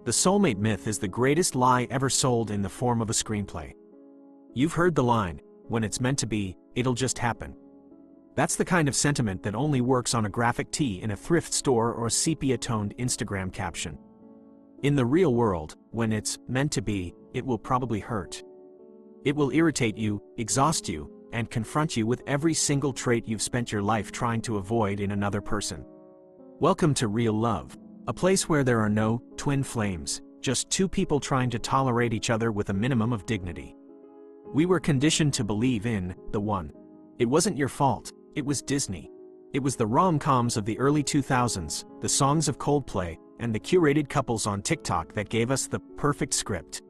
The soulmate myth is the greatest lie ever sold in the form of a screenplay. You've heard the line, "When it's meant to be, it'll just happen." That's the kind of sentiment that only works on a graphic tee in a thrift store or a sepia-toned Instagram caption. In the real world, when it's meant to be, it will probably hurt. It will irritate you, exhaust you, and confront you with every single trait you've spent your life trying to avoid in another person. Welcome to real love, a place where there are no twin flames, just two people trying to tolerate each other with a minimum of dignity. We were conditioned to believe in the one. It wasn't your fault, it was Disney. It was the rom-coms of the early 2000s, the songs of Coldplay, and the curated couples on TikTok that gave us the perfect script.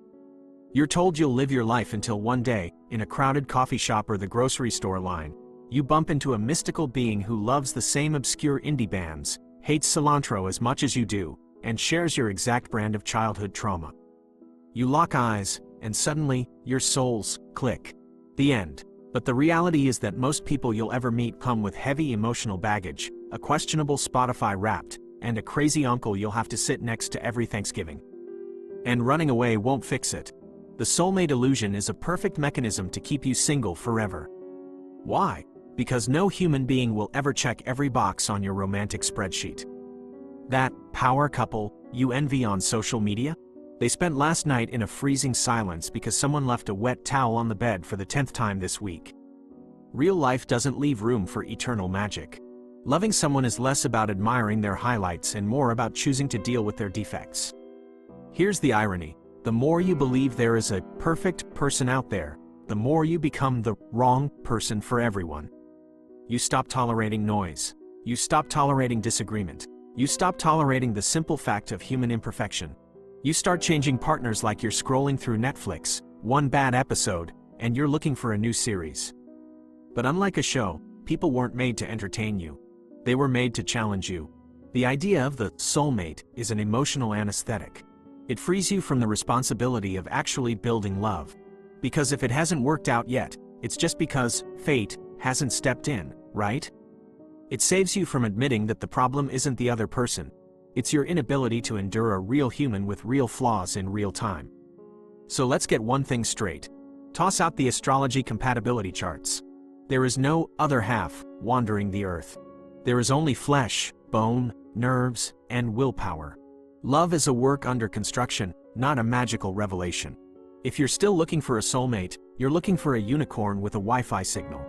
You're told you'll live your life until one day, in a crowded coffee shop or the grocery store line, you bump into a mystical being who loves the same obscure indie bands, hates cilantro as much as you do, and shares your exact brand of childhood trauma. You lock eyes, and suddenly, your souls click. The end. But the reality is that most people you'll ever meet come with heavy emotional baggage, a questionable Spotify Wrapped, and a crazy uncle you'll have to sit next to every Thanksgiving. And running away won't fix it. The soulmate illusion is a perfect mechanism to keep you single forever. Why? Because no human being will ever check every box on your romantic spreadsheet. That power couple you envy on social media? They spent last night in a freezing silence because someone left a wet towel on the bed for the 10th time this week. Real life doesn't leave room for eternal magic. Loving someone is less about admiring their highlights and more about choosing to deal with their defects. Here's the irony. The more you believe there is a perfect person out there, the more you become the wrong person for everyone. You stop tolerating noise. You stop tolerating disagreement. You stop tolerating the simple fact of human imperfection. You start changing partners like you're scrolling through Netflix, one bad episode, and you're looking for a new series. But unlike a show, people weren't made to entertain you. They were made to challenge you. The idea of the soulmate is an emotional anesthetic. It frees you from the responsibility of actually building love. Because if it hasn't worked out yet, it's just because fate hasn't stepped in, right? It saves you from admitting that the problem isn't the other person. It's your inability to endure a real human with real flaws in real time. So let's get one thing straight. Toss out the astrology compatibility charts. There is no other half wandering the earth. There is only flesh, bone, nerves, and willpower. Love is a work under construction, not a magical revelation. If you're still looking for a soulmate, you're looking for a unicorn with a Wi-Fi signal.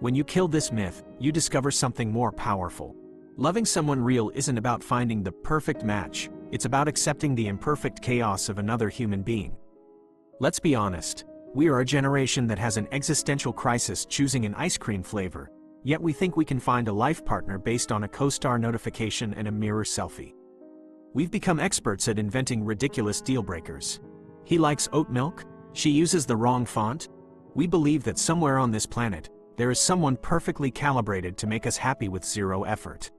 When you kill this myth, you discover something more powerful. Loving someone real isn't about finding the perfect match, it's about accepting the imperfect chaos of another human being. Let's be honest, we are a generation that has an existential crisis choosing an ice cream flavor, yet we think we can find a life partner based on a co-star notification and a mirror selfie. We've become experts at inventing ridiculous deal breakers. He likes oat milk? She uses the wrong font? We believe that somewhere on this planet, there is someone perfectly calibrated to make us happy with zero effort.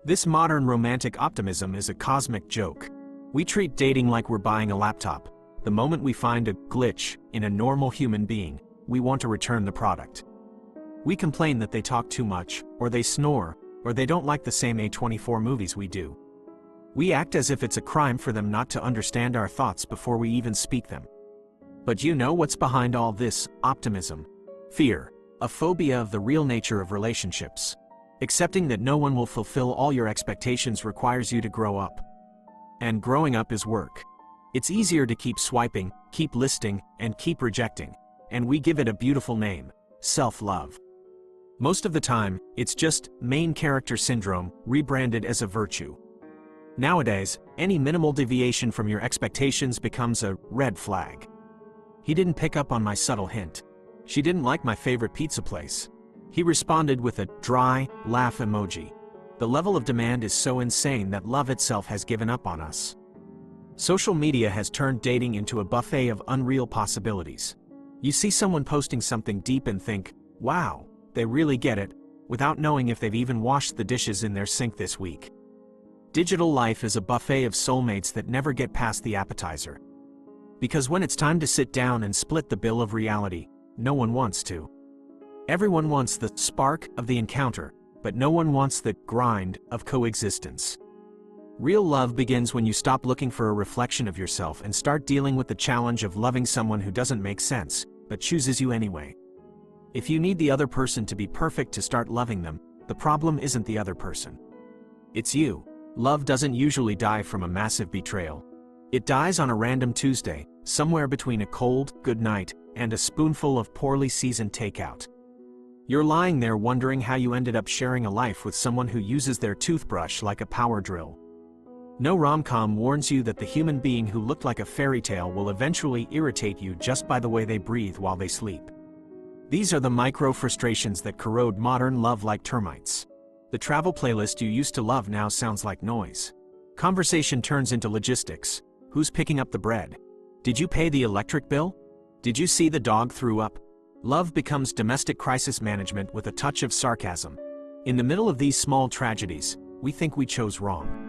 This modern romantic optimism is a cosmic joke. We treat dating like we're buying a laptop. The moment we find a glitch in a normal human being, we want to return the product. We complain that they talk too much, or they snore, or they don't like the same A24 movies we do. We act as if it's a crime for them not to understand our thoughts before we even speak them. But you know what's behind all this optimism? Fear, a phobia of the real nature of relationships. Accepting that no one will fulfill all your expectations requires you to grow up. And growing up is work. It's easier to keep swiping, keep listing, and keep rejecting. And we give it a beautiful name: self-love. Most of the time, it's just main character syndrome, rebranded as a virtue. Nowadays, any minimal deviation from your expectations becomes a red flag. He didn't pick up on my subtle hint. She didn't like my favorite pizza place. He responded with a dry laugh emoji. The level of demand is so insane that love itself has given up on us. Social media has turned dating into a buffet of unreal possibilities. You see someone posting something deep and think, wow, they really get it, without knowing if they've even washed the dishes in their sink this week. Digital life is a buffet of soulmates that never get past the appetizer. Because when it's time to sit down and split the bill of reality, no one wants to. Everyone wants the spark of the encounter, but no one wants the grind of coexistence. Real love begins when you stop looking for a reflection of yourself and start dealing with the challenge of loving someone who doesn't make sense, but chooses you anyway. If you need the other person to be perfect to start loving them, the problem isn't the other person. It's you. Love doesn't usually die from a massive betrayal. It dies on a random Tuesday, somewhere between a cold good night and a spoonful of poorly seasoned takeout. You're lying there wondering how you ended up sharing a life with someone who uses their toothbrush like a power drill. No rom-com warns you that the human being who looked like a fairy tale will eventually irritate you just by the way they breathe while they sleep. These are the micro-frustrations that corrode modern love like termites. The travel playlist you used to love now sounds like noise. Conversation turns into logistics. Who's picking up the bread? Did you pay the electric bill? Did you see the dog threw up? Love becomes domestic crisis management with a touch of sarcasm. In the middle of these small tragedies, we think we chose wrong.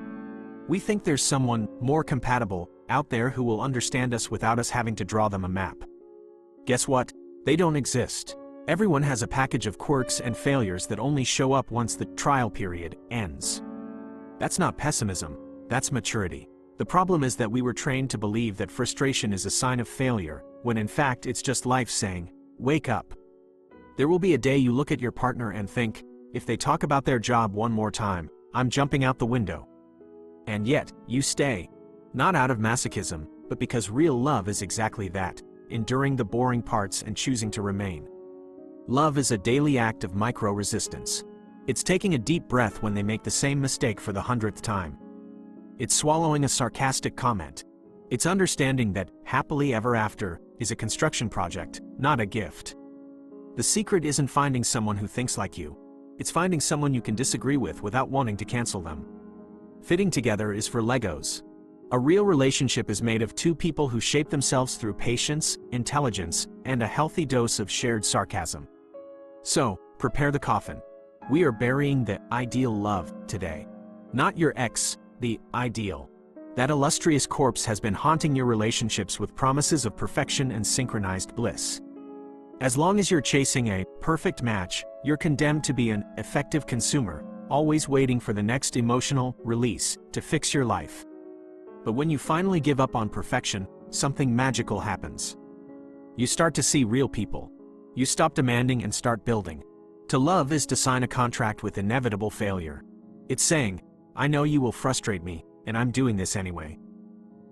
We think there's someone more compatible out there who will understand us without us having to draw them a map. Guess what? They don't exist. Everyone has a package of quirks and failures that only show up once the trial period ends. That's not pessimism, that's maturity. The problem is that we were trained to believe that frustration is a sign of failure, when in fact it's just life saying, wake up. There will be a day you look at your partner and think, if they talk about their job one more time, I'm jumping out the window. And yet, you stay. Not out of masochism, but because real love is exactly that, enduring the boring parts and choosing to remain. Love is a daily act of micro-resistance. It's taking a deep breath when they make the same mistake for the 100th time. It's swallowing a sarcastic comment. It's understanding that happily ever after is a construction project, not a gift. The secret isn't finding someone who thinks like you. It's finding someone you can disagree with without wanting to cancel them. Fitting together is for Legos. A real relationship is made of two people who shape themselves through patience, intelligence, and a healthy dose of shared sarcasm. So, prepare the coffin. We are burying the ideal love today. Not your ex, the ideal. That illustrious corpse has been haunting your relationships with promises of perfection and synchronized bliss. As long as you're chasing a perfect match, you're condemned to be an effective consumer, always waiting for the next emotional release to fix your life. But when you finally give up on perfection, something magical happens. You start to see real people. You stop demanding and start building. To love is to sign a contract with inevitable failure. It's saying, I know you will frustrate me, and I'm doing this anyway.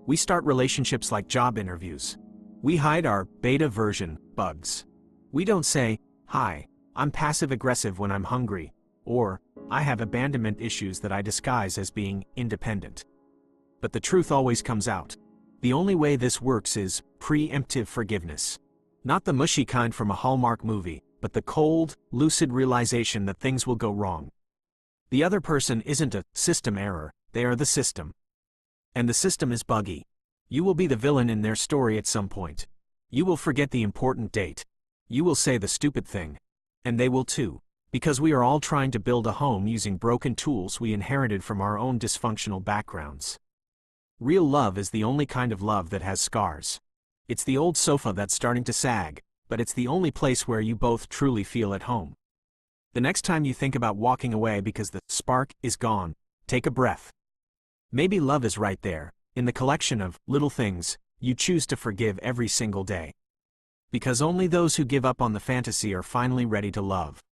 We start relationships like job interviews. We hide our beta version bugs. We don't say, hi, I'm passive-aggressive when I'm hungry, or, I have abandonment issues that I disguise as being independent. But the truth always comes out. The only way this works is preemptive forgiveness. Not the mushy kind from a Hallmark movie, but the cold, lucid realization that things will go wrong. The other person isn't a system error, they are the system. And the system is buggy. You will be the villain in their story at some point. You will forget the important date. You will say the stupid thing. And they will too. Because we are all trying to build a home using broken tools we inherited from our own dysfunctional backgrounds. Real love is the only kind of love that has scars. It's the old sofa that's starting to sag, but it's the only place where you both truly feel at home. The next time you think about walking away because the spark is gone, take a breath. Maybe love is right there, in the collection of little things you choose to forgive every single day. Because only those who give up on the fantasy are finally ready to love.